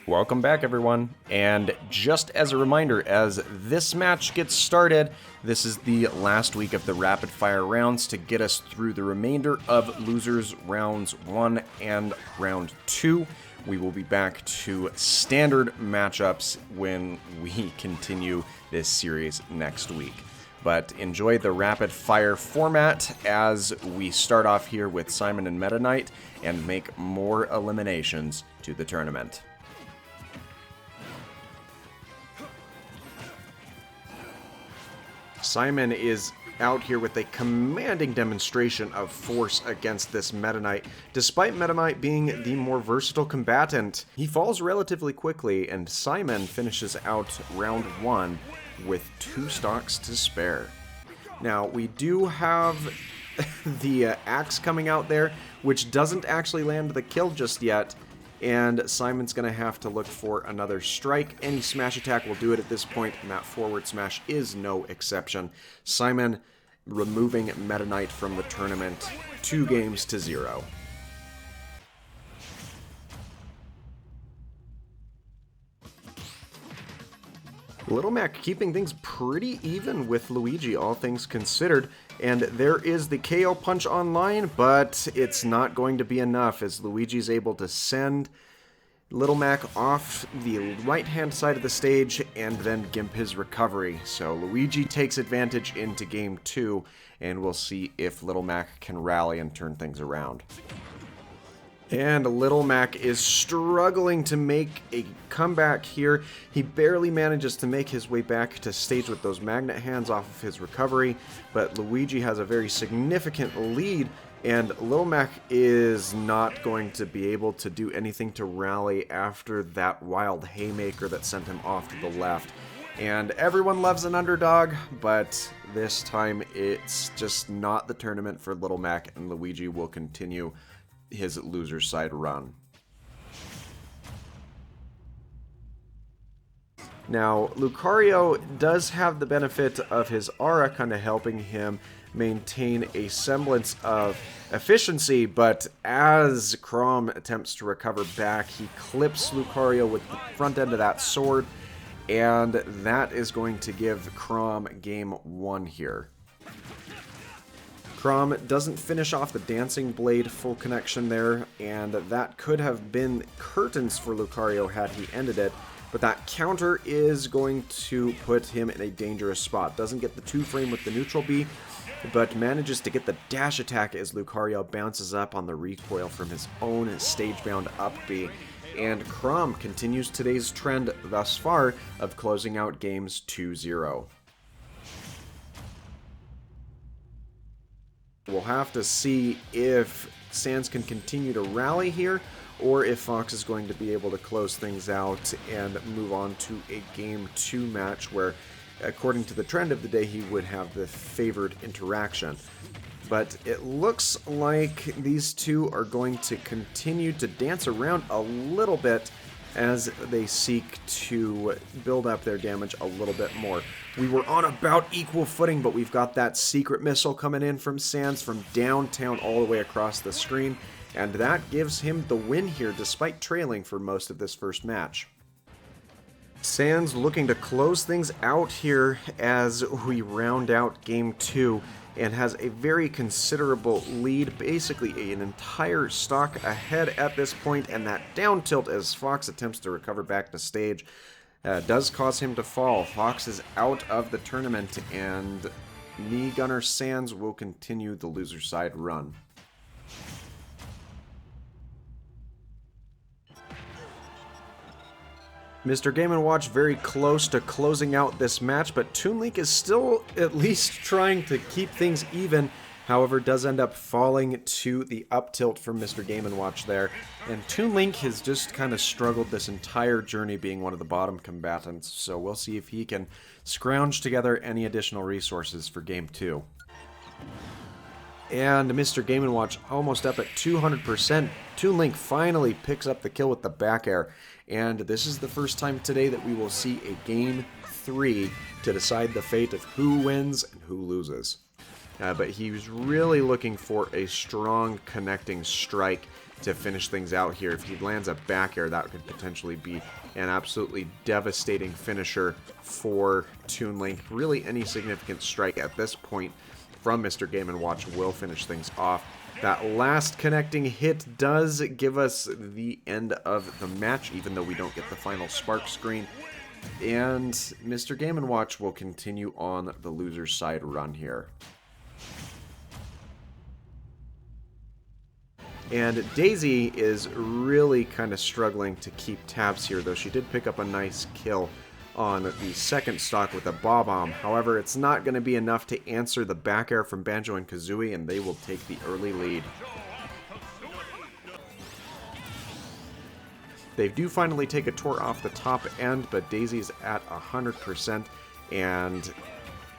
Welcome back, everyone, and just as a reminder, as this match gets started, this is the last week of the rapid fire rounds to get us through the remainder of losers rounds 1 and round 2. We will be back to standard matchups when we continue this series next week. But enjoy the rapid fire format as we start off here with Simon and Meta Knight and make more eliminations to the tournament. Simon is out here with a commanding demonstration of force against this Meta Knight. Despite Meta Knight being the more versatile combatant, he falls relatively quickly, and Simon finishes out round 1 with 2 stocks to spare. Now, we do have the axe coming out there, which doesn't actually land the kill just yet, and Simon's going to have to look for another strike. Any smash attack will do it at this point, and that forward smash is no exception. Simon removing Meta Knight from the tournament, 2 games to 0. Little Mac keeping things pretty even with Luigi, all things considered, and there is the KO punch online, but it's not going to be enough as Luigi's able to send Little Mac off the right-hand side of the stage and then gimp his recovery. So Luigi takes advantage into game 2, and we'll see if Little Mac can rally and turn things around. And Little Mac is struggling to make a comeback here. He barely manages to make his way back to stage with those magnet hands off of his recovery, but Luigi has a very significant lead, and Little Mac is not going to be able to do anything to rally after that wild haymaker that sent him off to the left. And everyone loves an underdog, but this time it's just not the tournament for Little Mac, and Luigi will continue his loser side run. Now, Lucario does have the benefit of his aura kind of helping him maintain a semblance of efficiency, but as Chrom attempts to recover back, he clips Lucario with the front end of that sword, and that is going to give Chrom game 1 here. Chrom doesn't finish off the Dancing Blade full connection there, and that could have been curtains for Lucario had he ended it, but that counter is going to put him in a dangerous spot. Doesn't get the 2-frame with the neutral B, but manages to get the dash attack as Lucario bounces up on the recoil from his own stage-bound up B. And Chrom continues today's trend thus far of closing out games 2-0. We'll have to see if Sans can continue to rally here, or if Fox is going to be able to close things out and move on to a Game 2 match where, according to the trend of the day, he would have the favored interaction. But it looks like these two are going to continue to dance around a little bit as they seek to build up their damage a little bit more. We were on about equal footing, but we've got that secret missile coming in from Sans from downtown all the way across the screen, and that gives him the win here despite trailing for most of this first match. Sans looking to close things out here as we round out Game 2, and has a very considerable lead, basically an entire stock ahead at this point, and that down tilt as Fox attempts to recover back to stage does cause him to fall. Fox is out of the tournament, and Knee Gunner Sans will continue the loser side run. Mr. Game & Watch very close to closing out this match, but Toon Link is still at least trying to keep things even. However, does end up falling to the up tilt from Mr. Game & Watch there. And Toon Link has just kind of struggled this entire journey being one of the bottom combatants, so we'll see if he can scrounge together any additional resources for Game 2. And Mr. Game & Watch almost up at 200%. Toon Link finally picks up the kill with the back air. And this is the first time today that we will see a Game 3 to decide the fate of who wins and who loses. but he was really looking for a strong connecting strike to finish things out here. If he lands a back air, that could potentially be an absolutely devastating finisher for Toon Link. Really, any significant strike at this point from Mr. Game & Watch will finish things off. That last connecting hit does give us the end of the match, even though we don't get the final spark screen. And Mr. Game & Watch will continue on the loser's side run here. And Daisy is really kind of struggling to keep tabs here, though she did pick up a nice kill on the second stock with a Bob-omb. However, it's not going to be enough to answer the back air from Banjo and Kazooie, and they will take the early lead. They do finally take a tour off the top end, but Daisy's at 100%, and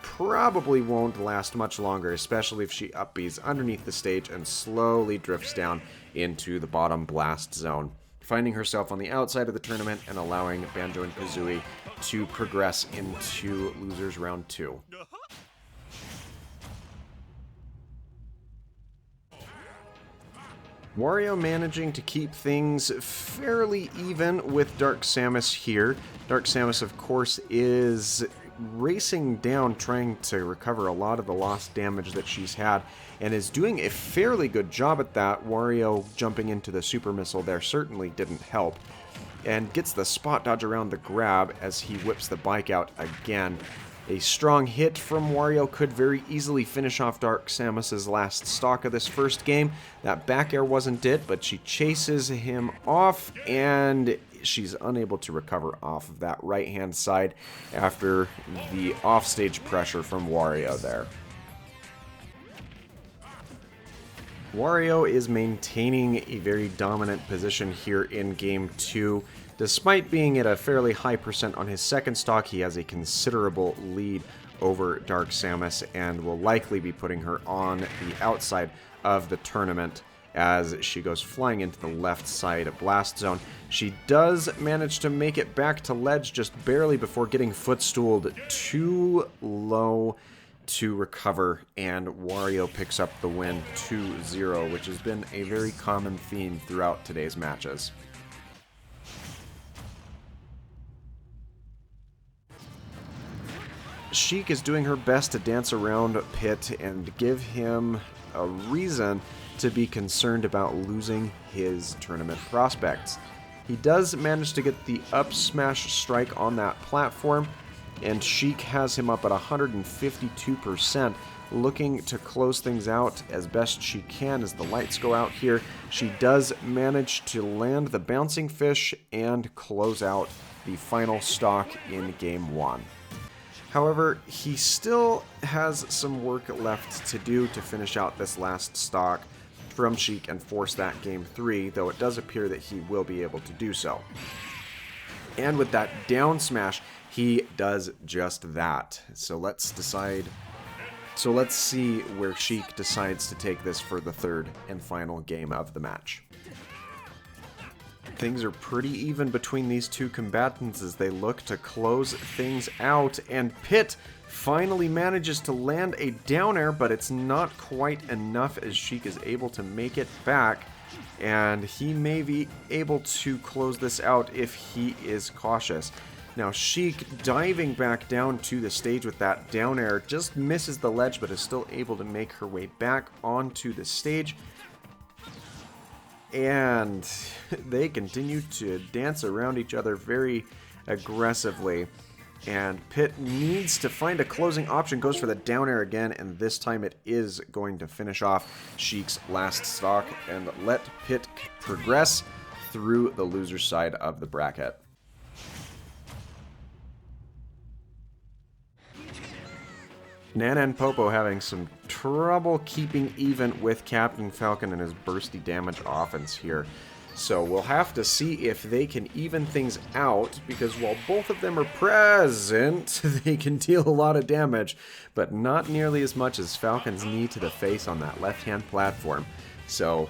probably won't last much longer, especially if she up-Bs underneath the stage and slowly drifts down into the bottom blast zone, finding herself on the outside of the tournament and allowing Banjo and Kazooie to progress into losers round 2. Wario managing to keep things fairly even with Dark Samus here. Dark Samus, of course, is racing down, trying to recover a lot of the lost damage that she's had, and is doing a fairly good job at that. Wario jumping into the super missile there certainly didn't help, and gets the spot dodge around the grab as he whips the bike out again. A strong hit from Wario could very easily finish off Dark Samus's last stock of this first game. That back air wasn't it, but she chases him off, and she's unable to recover off of that right-hand side after the offstage pressure from Wario there. Wario is maintaining a very dominant position here in Game 2. Despite being at a fairly high percent on his second stock, he has a considerable lead over Dark Samus and will likely be putting her on the outside of the tournament as she goes flying into the left side blast zone. She does manage to make it back to ledge just barely before getting footstooled too low to recover, and Wario picks up the win 2-0, which has been a very common theme throughout today's matches. Sheik is doing her best to dance around Pit and give him a reason to be concerned about losing his tournament prospects. He does manage to get the up smash strike on that platform, and Sheik has him up at 152%, looking to close things out as best she can as the lights go out here. She does manage to land the bouncing fish and close out the final stock in Game 1. However, he still has some work left to do to finish out this last stock from Sheik and force that Game 3, though it does appear that he will be able to do so. And with that down smash, he does just that. So let's see where Sheik decides to take this for the third and final game of the match. Things are pretty even between these two combatants as they look to close things out, and Pit finally manages to land a down air, but it's not quite enough as Sheik is able to make it back, and he may be able to close this out if he is cautious. Now Sheik diving back down to the stage with that down air just misses the ledge, but is still able to make her way back onto the stage. And they continue to dance around each other very aggressively. And Pit needs to find a closing option, goes for the down air again, and this time it is going to finish off Sheik's last stock and let Pit progress through the loser's side of the bracket. Nana and Popo having some trouble keeping even with Captain Falcon and his bursty damage offense here. So we'll have to see if they can even things out, because while both of them are present, they can deal a lot of damage, but not nearly as much as Falcon's knee to the face on that left-hand platform. So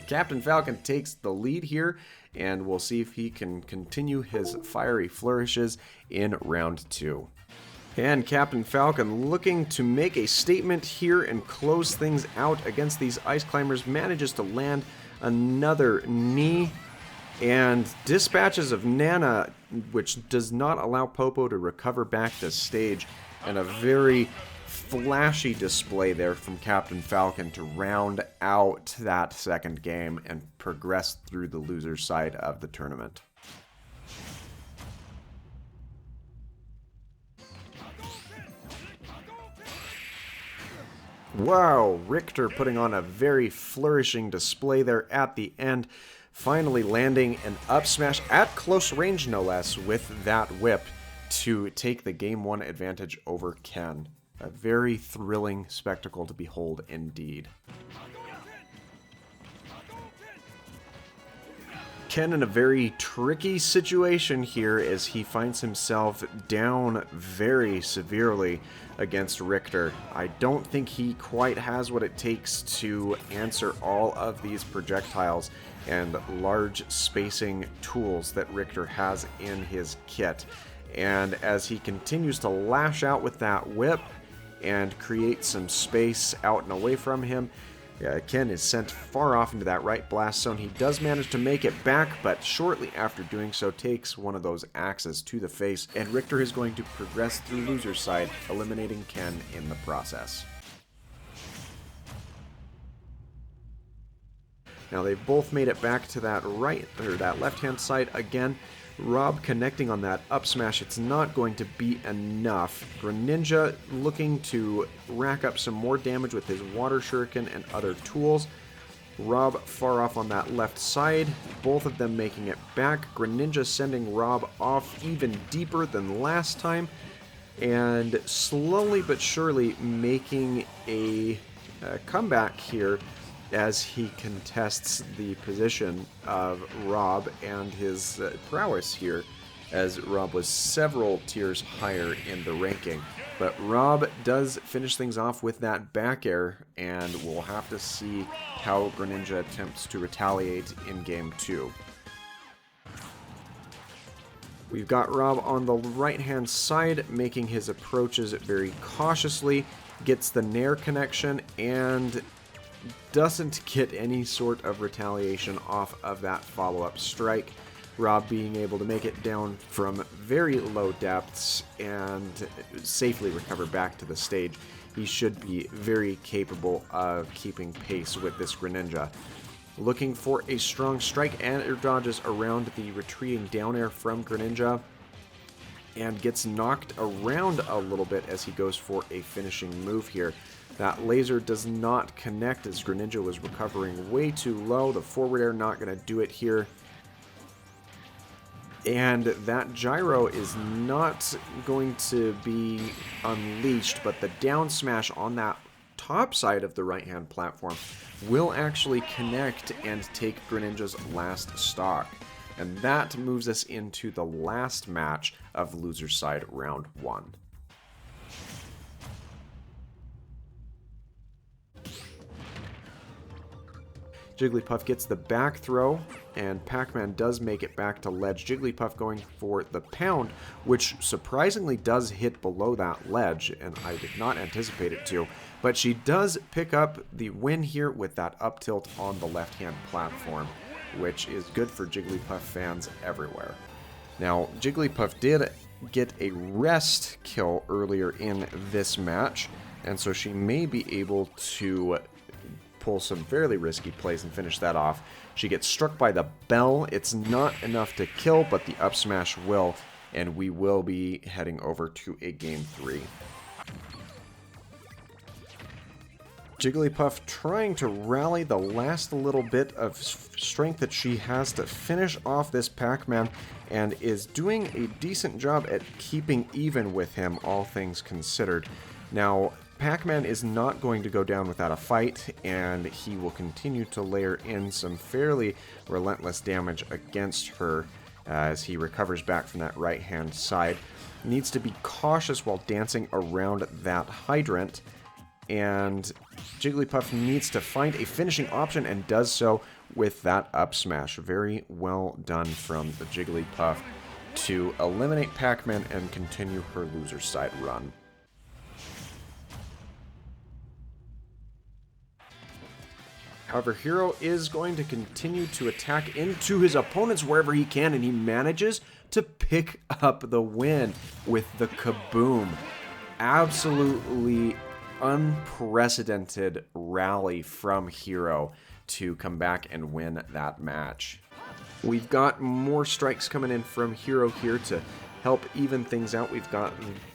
Captain Falcon takes the lead here, and we'll see if he can continue his fiery flourishes in round 2. And Captain Falcon, looking to make a statement here and close things out against these Ice Climbers, manages to land another knee and dispatches of Nana, which does not allow Popo to recover back to stage, and a very flashy display there from Captain Falcon to round out that second game and progress through the loser side of the tournament. Wow, Richter putting on a very flourishing display there at the end, finally landing an up smash at close range no less with that whip to take the game 1 advantage over Ken. A very thrilling spectacle to behold indeed. Ken in a very tricky situation here as he finds himself down very severely against Richter. I don't think he quite has what it takes to answer all of these projectiles and large spacing tools that Richter has in his kit. And as he continues to lash out with that whip and create some space out and away from him, Ken is sent far off into that right blast zone. He does manage to make it back, but shortly after doing so takes one of those axes to the face, and Richter is going to progress through loser's side, eliminating Ken in the process. Now they've both made it back to that right, or that left-hand side again. R.O.B connecting on that up smash. It's not going to be enough. Greninja looking to rack up some more damage with his water shuriken and other tools. R.O.B far off on that left side. Both of them making it back. Greninja sending R.O.B off even deeper than last time. And slowly but surely making a comeback here as he contests the position of R.O.B and his prowess here, as R.O.B was several tiers higher in the ranking. But R.O.B does finish things off with that back air, and we'll have to see how Greninja attempts to retaliate in Game 2. We've got R.O.B on the right-hand side, making his approaches very cautiously, gets the Nair connection, and doesn't get any sort of retaliation off of that follow-up strike. R.O.B being able to make it down from very low depths and safely recover back to the stage. He should be very capable of keeping pace with this Greninja. Looking for a strong strike, and air dodges around the retreating down air from Greninja and gets knocked around a little bit as he goes for a finishing move here. That laser does not connect as Greninja was recovering way too low. The forward air not going to do it here. And that gyro is not going to be unleashed, but the down smash on that top side of the right-hand platform will actually connect and take Greninja's last stock. And that moves us into the last match of Loser's Side Round 1. Jigglypuff gets the back throw, and Pac-Man does make it back to ledge. Jigglypuff going for the pound, which surprisingly does hit below that ledge, and I did not anticipate it to. But she does pick up the win here with that up tilt on the left-hand platform, which is good for Jigglypuff fans everywhere. Now, Jigglypuff did get a rest kill earlier in this match, and so she may be able to pull some fairly risky plays and finish that off. She gets struck by the bell. It's not enough to kill, but the up smash will, and we will be heading over to a Game 3. Jigglypuff trying to rally the last little bit of strength that she has to finish off this Pac-Man, and is doing a decent job at keeping even with him, all things considered. Now, Pac-Man is not going to go down without a fight, and he will continue to layer in some fairly relentless damage against her as he recovers back from that right-hand side. Needs to be cautious while dancing around that hydrant, and Jigglypuff needs to find a finishing option and does so with that up smash. Very well done from the Jigglypuff. to eliminate Pac-Man and continue her loser side run. However, Hero is going to continue to attack into his opponents wherever he can, and he manages to pick up the win with the kaboom. Absolutely unprecedented rally from Hero to come back and win that match. We've got more strikes coming in from Hero here to help even things out. We've got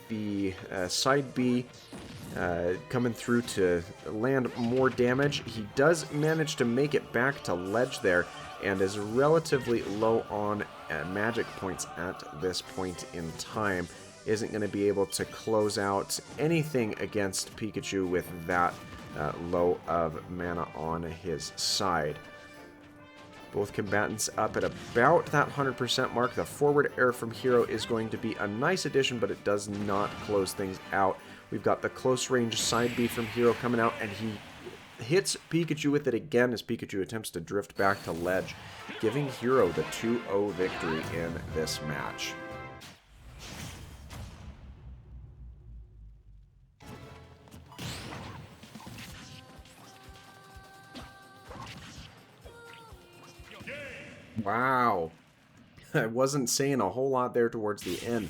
the side B coming through to land more damage. He does manage to make it back to ledge there and is relatively low on magic points at this point in time. Isn't going to be able to close out anything against Pikachu with that low of mana on his side. Both combatants up at about that 100% mark. The forward air from Hero is going to be a nice addition, but it does not close things out. We've got the close range side B from Hero coming out, and he hits Pikachu with it again as Pikachu attempts to drift back to ledge, giving Hero the 2-0 victory in this match. Wow. I wasn't saying a whole lot there towards the end,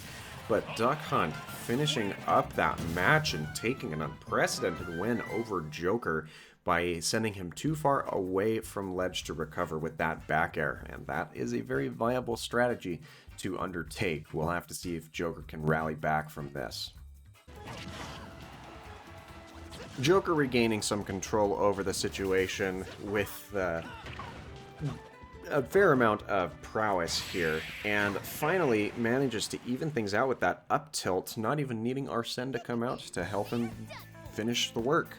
but Duck Hunt finishing up that match and taking an unprecedented win over Joker by sending him too far away from ledge to recover with that back air, and that is a very viable strategy to undertake. We'll have to see if Joker can rally back from this. Joker regaining some control over the situation with a fair amount of prowess here, and finally manages to even things out with that up tilt, not even needing Arsene to come out to help him finish the work.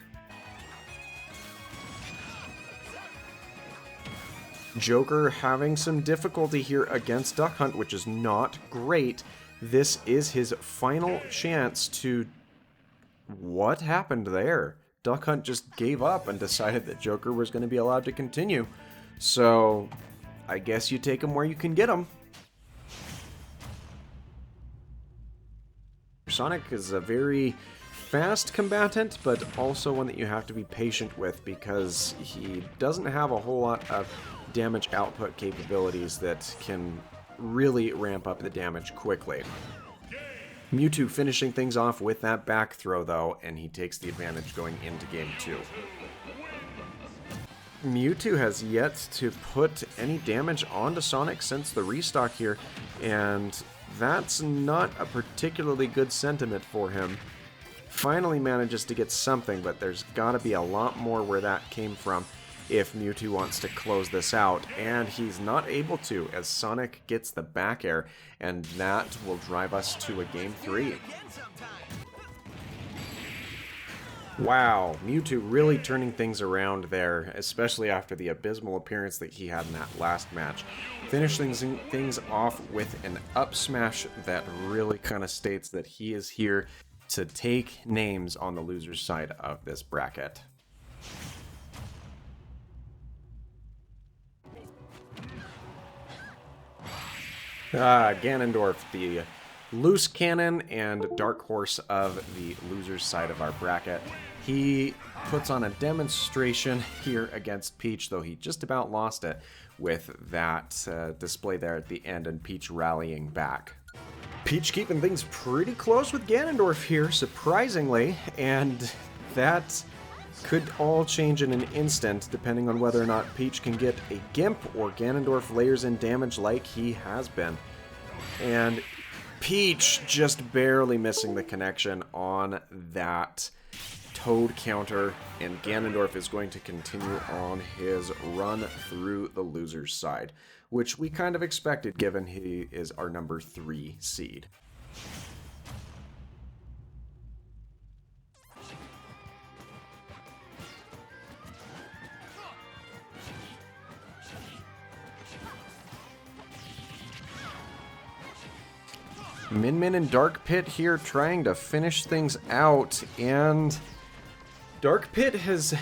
Joker having some difficulty here against Duck Hunt, which is not great. This is his final chance to... What happened there? Duck Hunt just gave up and decided that Joker was going to be allowed to continue. So I guess you take him where you can get him. Sonic is a very fast combatant, but also one that you have to be patient with because he doesn't have a whole lot of damage output capabilities that can really ramp up the damage quickly. Mewtwo finishing things off with that back throw though, and he takes the advantage going into game 2. Mewtwo has yet to put any damage onto Sonic since the restock here, and that's not a particularly good sentiment for him. Finally manages to get something, but there's got to be a lot more where that came from if Mewtwo wants to close this out, and he's not able to as Sonic gets the back air, and that will drive us to a game 3. Wow, Mewtwo really turning things around there, especially after the abysmal appearance that he had in that last match. Finishing things off with an up smash that really kind of states that he is here to take names on the loser's side of this bracket. Ganondorf, the loose cannon and dark horse of the loser's side of our bracket. He puts on a demonstration here against Peach, though he just about lost it with that display there at the end and Peach rallying back. Peach keeping things pretty close with Ganondorf here, surprisingly, and that could all change in an instant depending on whether or not Peach can get a Gimp or Ganondorf layers in damage like he has been. And Peach just barely missing the connection on that Toad counter, and Ganondorf is going to continue on his run through the loser's side, which we kind of expected given he is our number 3 seed. Min Min and Dark Pit here trying to finish things out, and Dark Pit has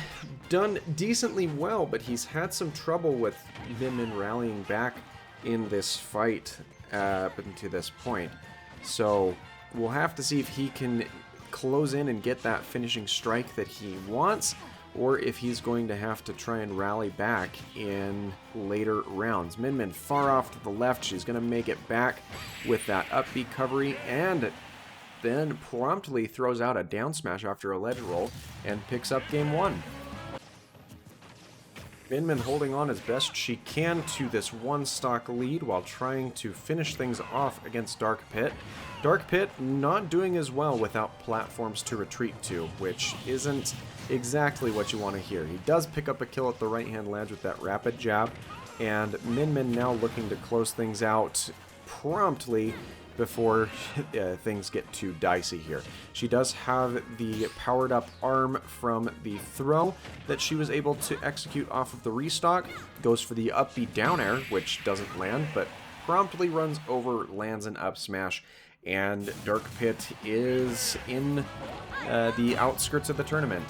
done decently well, but he's had some trouble with Min Min rallying back in this fight. up until this point. So we'll have to see if he can close in and get that finishing strike that he wants, or if he's going to have to try and rally back in later rounds. Min Min far off to the left. She's going to make it back with that up B recovery, and then promptly throws out a down smash after a ledge roll and picks up game 1. Min Min holding on as best she can to this one stock lead while trying to finish things off against Dark Pit. Dark Pit not doing as well without platforms to retreat to, which isn't exactly what you want to hear. He does pick up a kill at the right-hand ledge with that rapid jab, and Min Min now looking to close things out promptly before things get too dicey here. She does have the powered up arm from the throw that she was able to execute off of the restock. Goes for the up B down air, which doesn't land, but promptly runs over, lands an up smash, and Dark Pit is in the outskirts of the tournament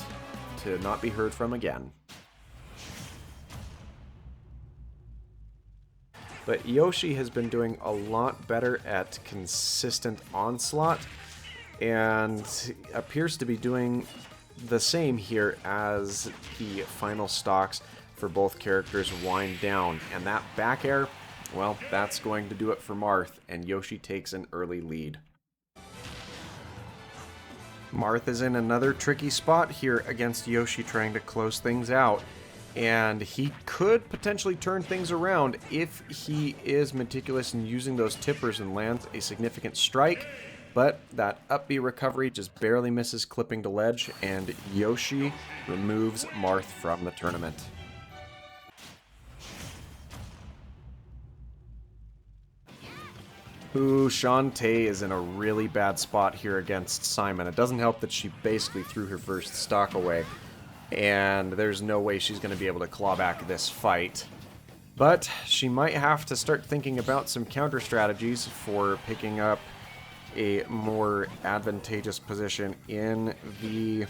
to not be heard from again. But Yoshi has been doing a lot better at consistent onslaught, and appears to be doing the same here as the final stocks for both characters wind down. And that back air, well, that's going to do it for Marth, and Yoshi takes an early lead. Marth is in another tricky spot here against Yoshi, trying to close things out. And he could potentially turn things around if he is meticulous in using those tippers and lands a significant strike. But that up B recovery just barely misses clipping to ledge, and Yoshi removes Marth from the tournament. Ooh, Shantae is in a really bad spot here against Simon. It doesn't help that she basically threw her first stock away, and there's no way she's going to be able to claw back this fight. But she might have to start thinking about some counter strategies for picking up a more advantageous position in the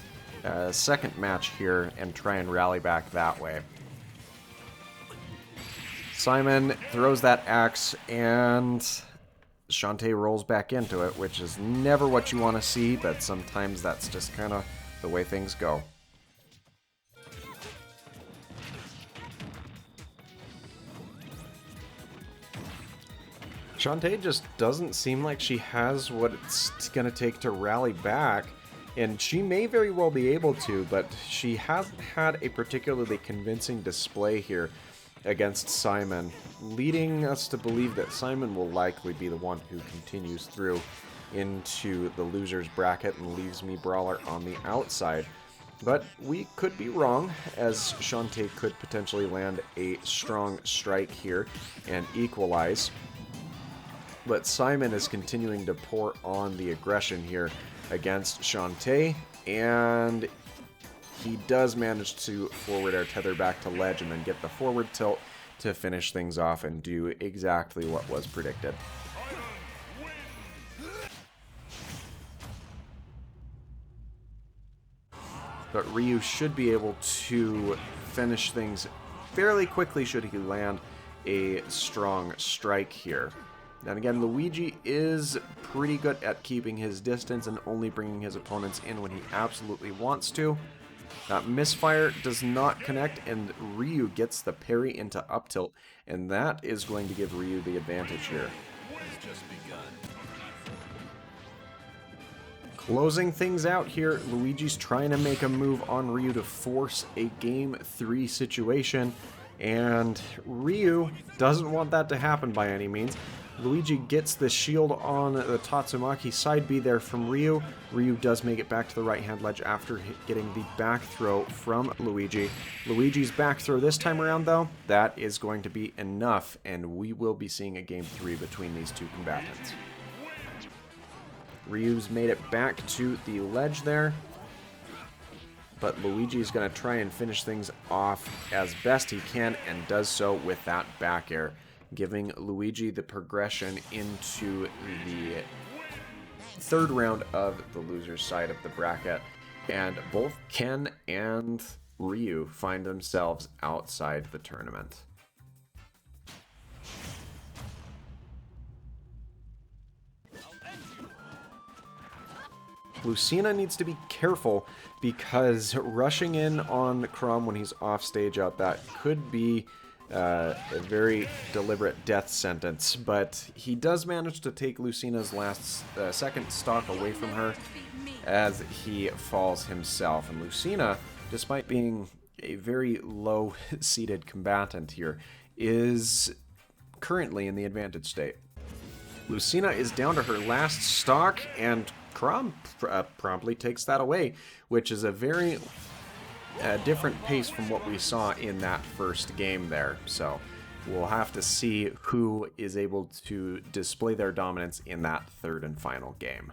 second match here and try and rally back that way. Simon throws that axe, and Shantae rolls back into it, which is never what you want to see, but sometimes that's just kind of the way things go. Shantae just doesn't seem like she has what it's going to take to rally back, and she may very well be able to, but she hasn't had a particularly convincing display here against Simon, leading us to believe that Simon will likely be the one who continues through into the loser's bracket and leaves me Brawler on the outside. But we could be wrong, as Shantae could potentially land a strong strike here and equalize. But Simon is continuing to pour on the aggression here against Shantae, and he does manage to forward air tether back to ledge and then get the forward tilt to finish things off and do exactly what was predicted. But Ryu should be able to finish things fairly quickly should he land a strong strike here. And again, Luigi is pretty good at keeping his distance and only bringing his opponents in when he absolutely wants to. That misfire does not connect, and Ryu gets the parry into up tilt, and that is going to give Ryu the advantage here. Closing things out here, Luigi's trying to make a move on Ryu to force a Game 3 situation, and Ryu doesn't want that to happen by any means. Luigi gets the shield on the Tatsumaki side B there from Ryu. Ryu does make it back to the right-hand ledge after getting the back throw from Luigi. Luigi's back throw this time around, though, that is going to be enough, and we will be seeing a Game 3 between these two combatants. Ryu's made it back to the ledge there, but Luigi's going to try and finish things off as best he can, and does so with that back air, giving Luigi the progression into the third round of the loser's side of the bracket. And both Ken and Ryu find themselves outside the tournament. Lucina needs to be careful because rushing in on CORRIN when he's off stage out that could be a very deliberate death sentence, but he does manage to take Lucina's second stock away from her as he falls himself. And Lucina, despite being a very low-seated combatant here, is currently in the advantage state. Lucina is down to her last stock, and CORRIN promptly takes that away, which is a very different pace from what we saw in that first game there. So we'll have to see who is able to display their dominance in that third and final game.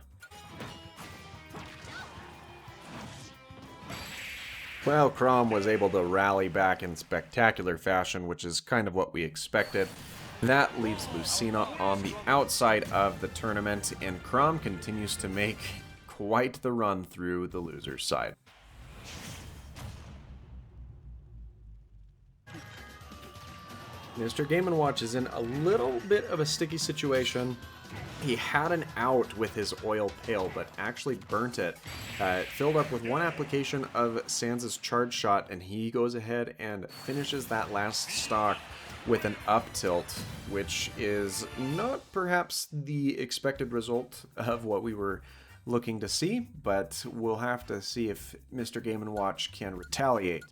Well, CORRIN was able to rally back in spectacular fashion, which is kind of what we expected. That leaves Lucina on the outside of the tournament, and CORRIN continues to make quite the run through the loser's side. Mr. Game & Watch is in a little bit of a sticky situation. He had an out with his oil pail, but actually burnt it. It filled up with one application of Sans' charge shot, and he goes ahead and finishes that last stock with an up tilt, which is not perhaps the expected result of what we were looking to see, but we'll have to see if Mr. Game & Watch can retaliate.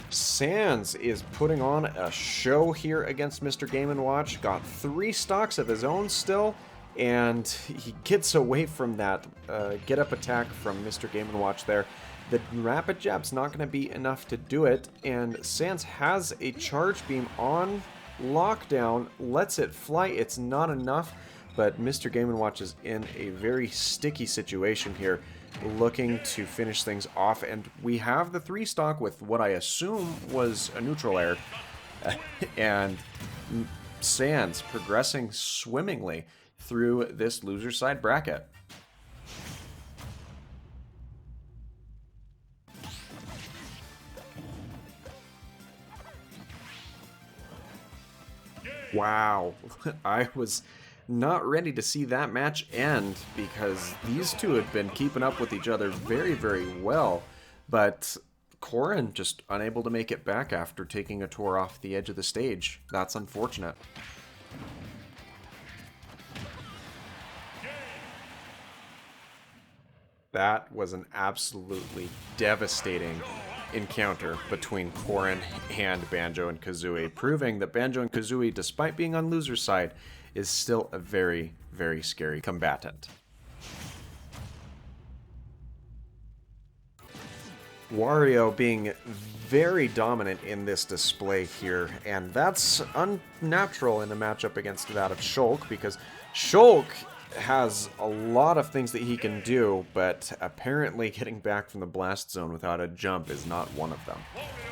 Sans is putting on a show here against Mr. Game & Watch, got 3 stocks of his own still, and he gets away from that get-up attack from Mr. Game & Watch there. The rapid jab's not going to be enough to do it, and Sans has a charge beam on lockdown, lets it fly. It's not enough, but Mr. Game & Watch is in a very sticky situation here, looking to finish things off, and we have the 3 stock with what I assume was a neutral air, and Sans progressing swimmingly through this loser side bracket. Wow, I was not ready to see that match end because these two had been keeping up with each other very, very well, but CORRIN just unable to make it back after taking a tour off the edge of the stage. That's unfortunate. That was an absolutely devastating encounter between CORRIN and BANJO and KAZOOIE, proving that BANJO and KAZOOIE, despite being on loser's side, is still a very, very scary combatant. WARIOW being very dominant in this display here, and that's unnatural in a matchup against that of SHULK, because SHULK has a lot of things that he can do, but apparently getting back from the blast zone without a jump is not one of them,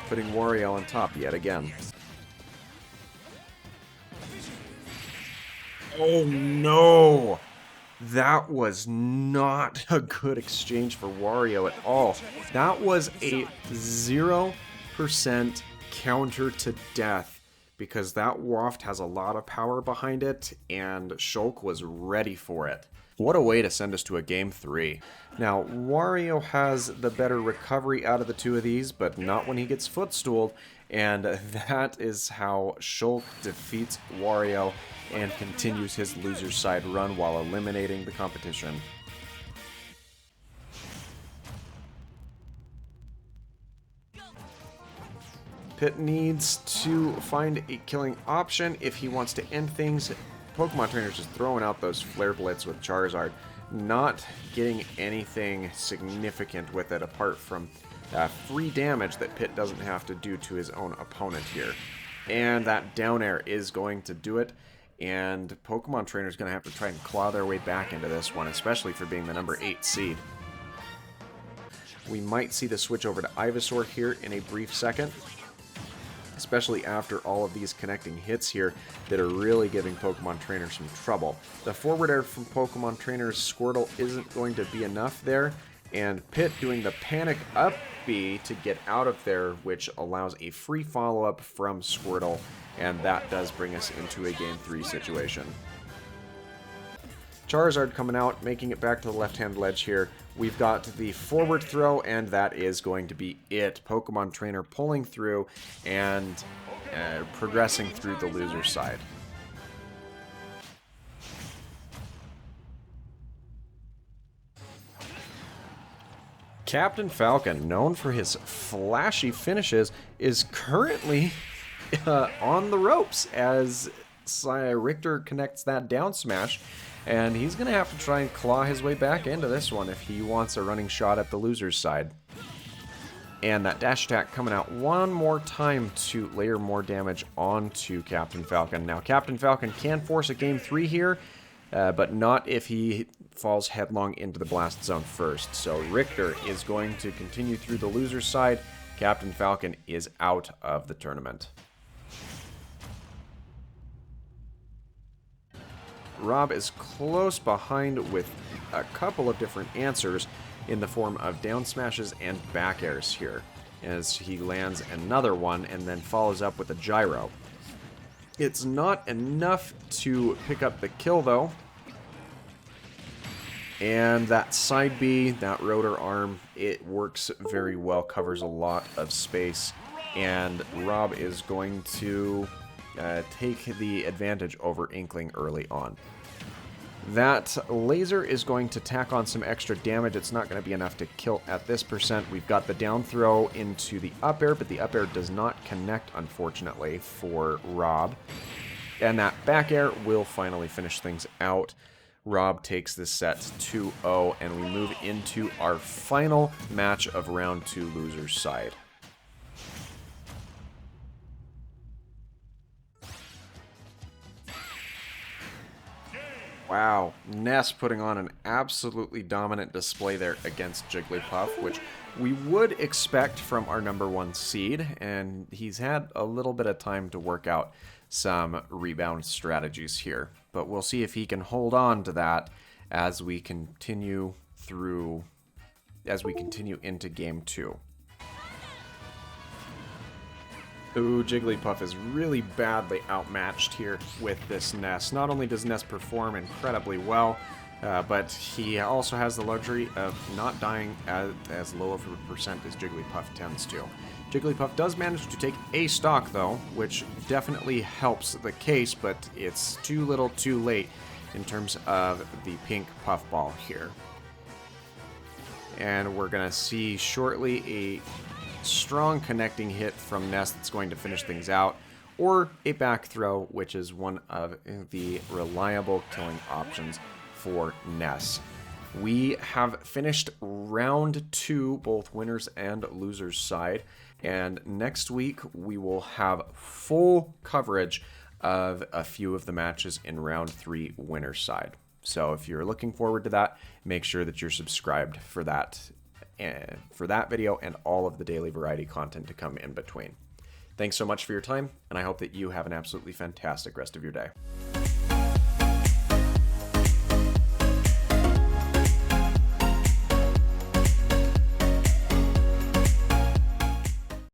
putting WARIOW on top yet again. Oh no! That was not a good exchange for WARIOW at all. That was a 0% counter to death, because that waft has a lot of power behind it, and SHULK was ready for it. What a way to send us to a Game 3. Now, WARIOW has the better recovery out of the two of these, but not when he gets footstooled, and that is how SHULK defeats WARIOW and continues his loser side run while eliminating the competition. Pit needs to find a killing option if he wants to end things. Pokemon Trainer's just throwing out those Flare Blitz with Charizard, not getting anything significant with it apart from free damage that Pit doesn't have to do to his own opponent here. And that down air is going to do it, and Pokemon Trainer's going to have to try and claw their way back into this one, especially for being the number 8 seed. We might see the switch over to Ivysaur here in a brief second, especially after all of these connecting hits here that are really giving Pokemon Trainer some trouble. The forward air from Pokemon Trainer's Squirtle isn't going to be enough there, and Pit doing the Panic Up B to get out of there, which allows a free follow-up from Squirtle, and that does bring us into a Game 3 situation. Charizard coming out, making it back to the left-hand ledge here. We've got the forward throw, and that is going to be it. Pokemon Trainer pulling through and progressing through the loser side. Captain Falcon, known for his flashy finishes, is currently on the ropes as Richter connects that down smash, and he's going to have to try and claw his way back into this one if he wants a running shot at the loser's side. And that dash attack coming out one more time to layer more damage onto Captain Falcon. Now, Captain Falcon can force a Game 3 here, but not if he falls headlong into the blast zone first. So Richter is going to continue through the loser's side. Captain Falcon is out of the tournament. R.O.B is close behind with a couple of different answers in the form of down smashes and back airs here, as he lands another one and then follows up with a gyro. It's not enough to pick up the kill though, and that side B, that rotor arm, it works very well, covers a lot of space, and R.O.B is going to take the advantage over Inkling early on. That laser is going to tack on some extra damage. It's not going to be enough to kill at this percent. We've got the down throw into the up air, but the up air does not connect, unfortunately, for R.O.B. And that back air will finally finish things out. R.O.B takes this set 2-0, and we move into our final match of round 2 loser's side. Wow, Ness putting on an absolutely dominant display there against Jigglypuff, which we would expect from our #1 seed, and he's had a little bit of time to work out some rebound strategies here. But we'll see if he can hold on to that as we continue into Game 2. Ooh, Jigglypuff is really badly outmatched here with this Ness. Not only does Ness perform incredibly well, but he also has the luxury of not dying as low of a percent as Jigglypuff tends to. Jigglypuff does manage to take a stock, though, which definitely helps the case, but it's too little too late in terms of the pink puffball here. And we're going to see shortly a strong connecting hit from Ness that's going to finish things out, or a back throw, which is one of the reliable killing options for Ness. We have finished round 2, both winners and losers side, and next week we will have full coverage of a few of the matches in round 3 winners side. So if you're looking forward to that, make sure that you're subscribed for that video and all of the daily variety content to come in between. Thanks so much for your time, and I hope that you have an absolutely fantastic rest of your day.